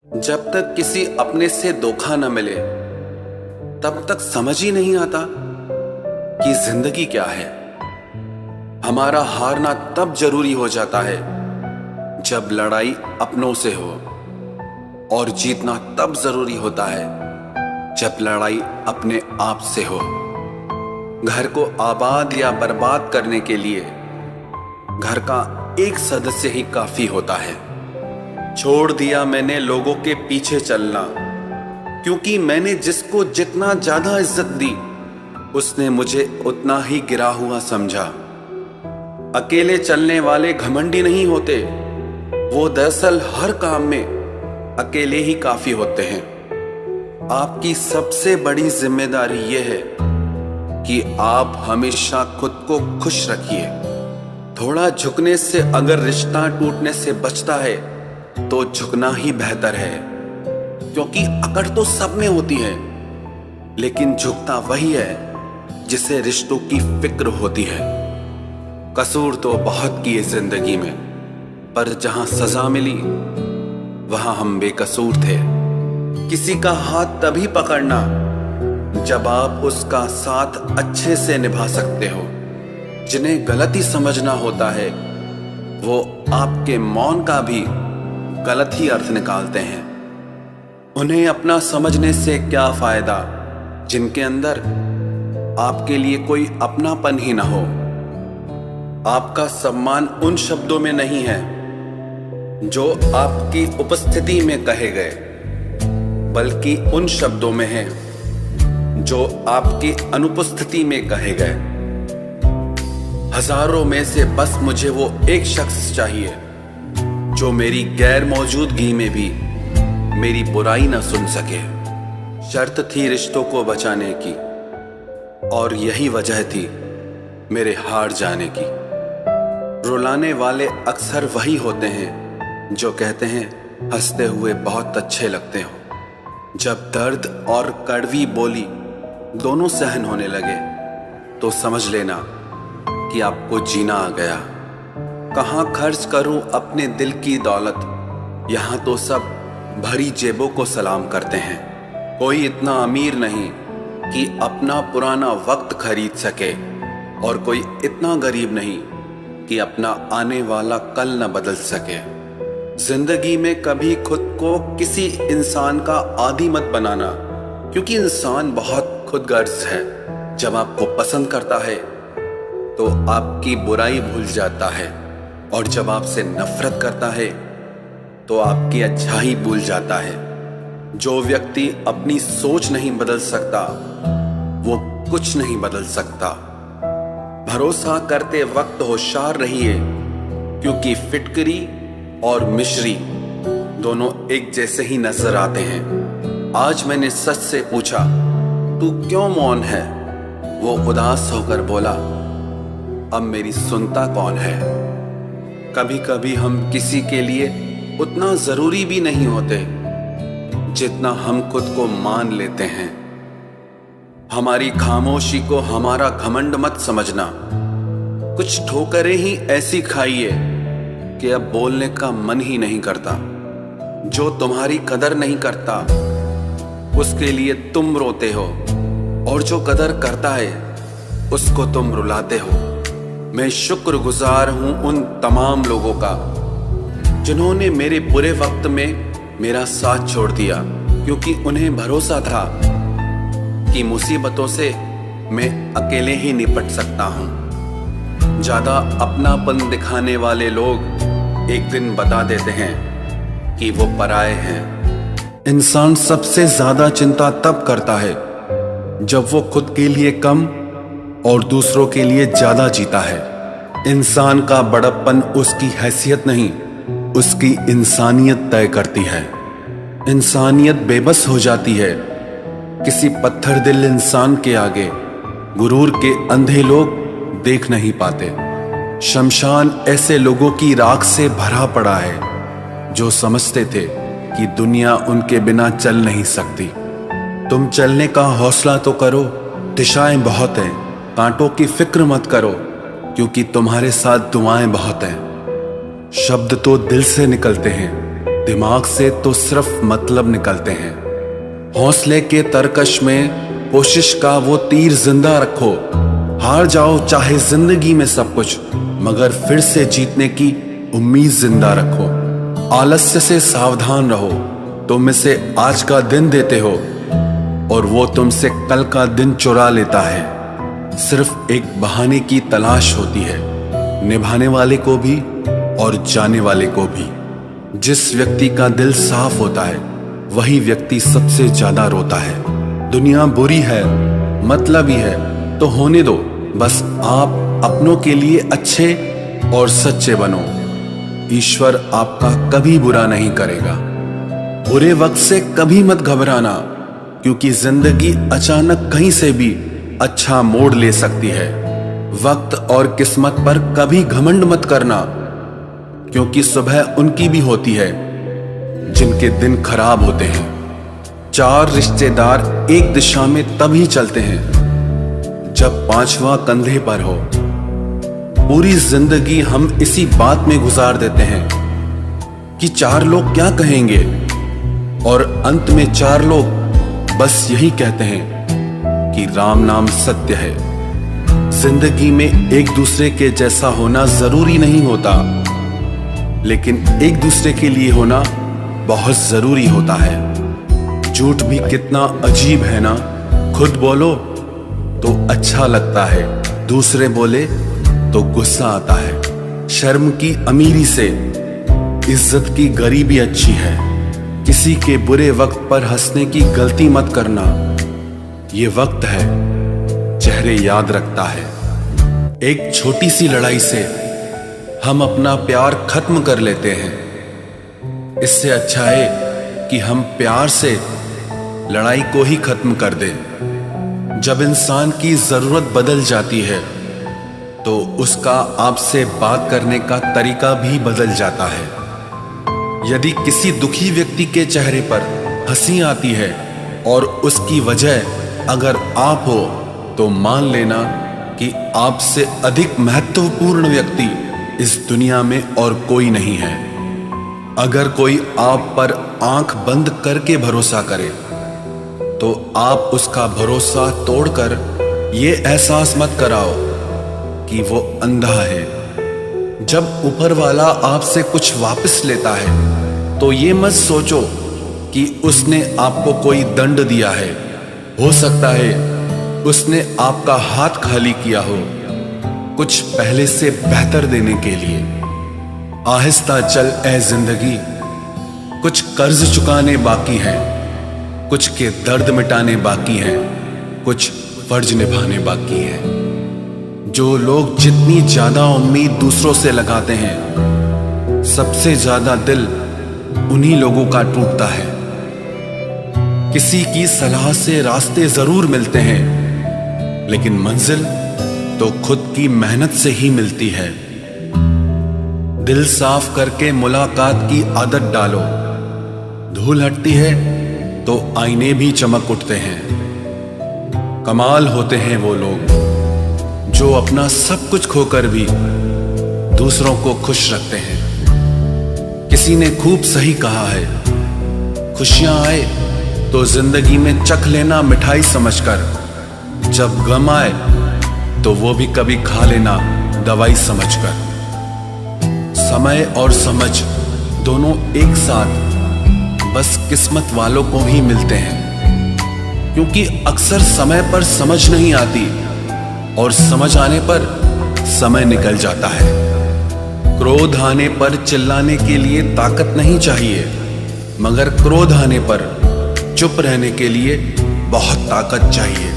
जब तक किसी अपने से धोखा न मिले तब तक समझ ही नहीं आता कि जिंदगी क्या है। हमारा हारना तब जरूरी हो जाता है जब लड़ाई अपनों से हो, और जीतना तब जरूरी होता है जब लड़ाई अपने आप से हो। घर को आबाद या बर्बाद करने के लिए घर का एक सदस्य ही काफी होता है। छोड़ दिया मैंने लोगों के पीछे चलना, क्योंकि मैंने जिसको जितना ज्यादा इज्जत दी उसने मुझे उतना ही गिरा हुआ समझा। अकेले चलने वाले घमंडी नहीं होते, वो दरअसल हर काम में अकेले ही काफी होते हैं। आपकी सबसे बड़ी जिम्मेदारी यह है कि आप हमेशा खुद को खुश रखिए। थोड़ा झुकने से अगर रिश्ता टूटने से बचता है तो झुकना ही बेहतर है, क्योंकि अकड़ तो सब में होती है, लेकिन झुकता वही है जिसे रिश्तों की फिक्र होती है। कसूर तो बहुत किए जिंदगी में, पर जहां सजा मिली वहां हम बेकसूर थे। किसी का हाथ तभी पकड़ना जब आप उसका साथ अच्छे से निभा सकते हो। जिन्हें गलती समझना होता है वो आपके मौन का भी गलत ही अर्थ निकालते हैं। उन्हें अपना समझने से क्या फायदा जिनके अंदर आपके लिए कोई अपनापन ही ना हो। आपका सम्मान उन शब्दों में नहीं है जो आपकी उपस्थिति में कहे गए, बल्कि उन शब्दों में है जो आपकी अनुपस्थिति में कहे गए। हजारों में से बस मुझे वो एक शख्स चाहिए जो मेरी गैर मौजूदगी में भी मेरी बुराई ना सुन सके। शर्त थी रिश्तों को बचाने की, और यही वजह थी मेरे हार जाने की। रुलाने वाले अक्सर वही होते हैं जो कहते हैं हंसते हुए बहुत अच्छे लगते हो। जब दर्द और कड़वी बोली दोनों सहन होने लगे तो समझ लेना कि आपको जीना आ गया। कहाँ खर्च करूं अपने दिल की दौलत, यहां तो सब भरी जेबों को सलाम करते हैं। कोई इतना अमीर नहीं कि अपना पुराना वक्त खरीद सके, और कोई इतना गरीब नहीं कि अपना आने वाला कल न बदल सके। जिंदगी में कभी खुद को किसी इंसान का आदी मत बनाना, क्योंकि इंसान बहुत खुदगर्ज है। जब आपको पसंद करता है तो आपकी बुराई भूल जाता है, और जब आपसे नफरत करता है तो आपकी अच्छाई भूल जाता है। जो व्यक्ति अपनी सोच नहीं बदल सकता वो कुछ नहीं बदल सकता। भरोसा करते वक्त होशियार रहिए, क्योंकि फिटकरी और मिश्री दोनों एक जैसे ही नजर आते हैं। आज मैंने सच से पूछा, तू क्यों मौन है? वो उदास होकर बोला, अब मेरी सुनता कौन है? कभी कभी हम किसी के लिए उतना जरूरी भी नहीं होते जितना हम खुद को मान लेते हैं। हमारी खामोशी को हमारा घमंड मत समझना। कुछ ठोकरें ही ऐसी खाइए कि अब बोलने का मन ही नहीं करता। जो तुम्हारी कदर नहीं करता उसके लिए तुम रोते हो, और जो कदर करता है उसको तुम रुलाते हो। मैं शुक्रगुजार हूं उन तमाम लोगों का जिन्होंने मेरे बुरे वक्त में मेरा साथ छोड़ दिया, क्योंकि उन्हें भरोसा था कि मुसीबतों से मैं अकेले ही निपट सकता हूं। ज्यादा अपनापन दिखाने वाले लोग एक दिन बता देते हैं कि वो पराये हैं। इंसान सबसे ज्यादा चिंता तब करता है जब वो खुद के लिए कम और दूसरों के लिए ज्यादा जीता है। इंसान का बड़प्पन उसकी हैसियत नहीं, उसकी इंसानियत तय करती है। इंसानियत बेबस हो जाती है किसी पत्थर दिल इंसान के आगे। गुरूर के अंधे लोग देख नहीं पाते। शमशान ऐसे लोगों की राख से भरा पड़ा है जो समझते थे कि दुनिया उनके बिना चल नहीं सकती। तुम चलने का हौसला तो करो, दिशाएं बहुत हैं। कांटों की फिक्र मत करो, क्योंकि तुम्हारे साथ दुआएं बहुत हैं। शब्द तो दिल से निकलते हैं, दिमाग से तो सिर्फ मतलब निकलते हैं। हौसले के तरकश में कोशिश का वो तीर जिंदा रखो। हार जाओ चाहे जिंदगी में सब कुछ, मगर फिर से जीतने की उम्मीद जिंदा रखो। आलस्य से सावधान रहो, तुम इसे आज का दिन देते हो और वो तुमसे कल का दिन चुरा लेता है। सिर्फ एक बहाने की तलाश होती है, निभाने वाले को भी और जाने वाले को भी। जिस व्यक्ति का दिल साफ होता है वही व्यक्ति सबसे ज्यादा रोता है। दुनिया बुरी है, मतलबी है तो होने दो, बस आप अपनों के लिए अच्छे और सच्चे बनो। ईश्वर आपका कभी बुरा नहीं करेगा। बुरे वक्त से कभी मत घबराना, क्योंकि जिंदगी अचानक कहीं से भी अच्छा मोड़ ले सकती है। वक्त और किस्मत पर कभी घमंड मत करना, क्योंकि सुबह उनकी भी होती है जिनके दिन खराब होते हैं। 4 रिश्तेदार एक दिशा में तभी चलते हैं जब 5वां कंधे पर हो। पूरी जिंदगी हम इसी बात में गुजार देते हैं कि 4 लोग क्या कहेंगे, और अंत में 4 लोग बस यही कहते हैं कि राम नाम सत्य है। जिंदगी में एक दूसरे के जैसा होना जरूरी नहीं होता, लेकिन एक दूसरे के लिए होना बहुत जरूरी होता है। झूठ भी कितना अजीब है ना, खुद बोलो तो अच्छा लगता है, दूसरे बोले तो गुस्सा आता है। शर्म की अमीरी से इज्जत की गरीबी अच्छी है। किसी के बुरे वक्त पर हंसने की गलती मत करना, ये वक्त है चेहरे याद रखता है। एक छोटी सी लड़ाई से हम अपना प्यार खत्म कर लेते हैं। इससे अच्छा है कि हम प्यार से लड़ाई को ही खत्म कर दें। जब इंसान की जरूरत बदल जाती है तो उसका आपसे बात करने का तरीका भी बदल जाता है। यदि किसी दुखी व्यक्ति के चेहरे पर हंसी आती है और उसकी वजह अगर आप हो, तो मान लेना कि आपसे अधिक महत्वपूर्ण व्यक्ति इस दुनिया में और कोई नहीं है। अगर कोई आप पर आंख बंद करके भरोसा करे तो आप उसका भरोसा तोड़कर ये एहसास मत कराओ कि वो अंधा है। जब ऊपर वाला आपसे कुछ वापस लेता है तो ये मत सोचो कि उसने आपको कोई दंड दिया है। हो सकता है उसने आपका हाथ खाली किया हो, कुछ पहले से बेहतर देने के लिए। आहिस्ता चल ए जिंदगी, कुछ कर्ज चुकाने बाकी हैं, कुछ के दर्द मिटाने बाकी हैं, कुछ फर्ज निभाने बाकी हैं। जो लोग जितनी ज्यादा उम्मीद दूसरों से लगाते हैं, सबसे ज्यादा दिल उन्हीं लोगों का टूटता है। किसी की सलाह से रास्ते जरूर मिलते हैं, लेकिन मंजिल तो खुद की मेहनत से ही मिलती है। दिल साफ करके मुलाकात की आदत डालो। धूल हटती है तो आईने भी चमक उठते हैं। कमाल होते हैं वो लोग जो अपना सब कुछ खोकर भी दूसरों को खुश रखते हैं। किसी ने खूब सही कहा है, खुशियां आए तो जिंदगी में चख लेना मिठाई समझकर, जब गम आए तो वो भी कभी खा लेना दवाई समझकर। समय और समझ दोनों एक साथ बस किस्मत वालों को ही मिलते हैं, क्योंकि अक्सर समय पर समझ नहीं आती और समझ आने पर समय निकल जाता है। क्रोध आने पर चिल्लाने के लिए ताकत नहीं चाहिए, मगर क्रोध आने पर चुप रहने के लिए बहुत ताकत चाहिए।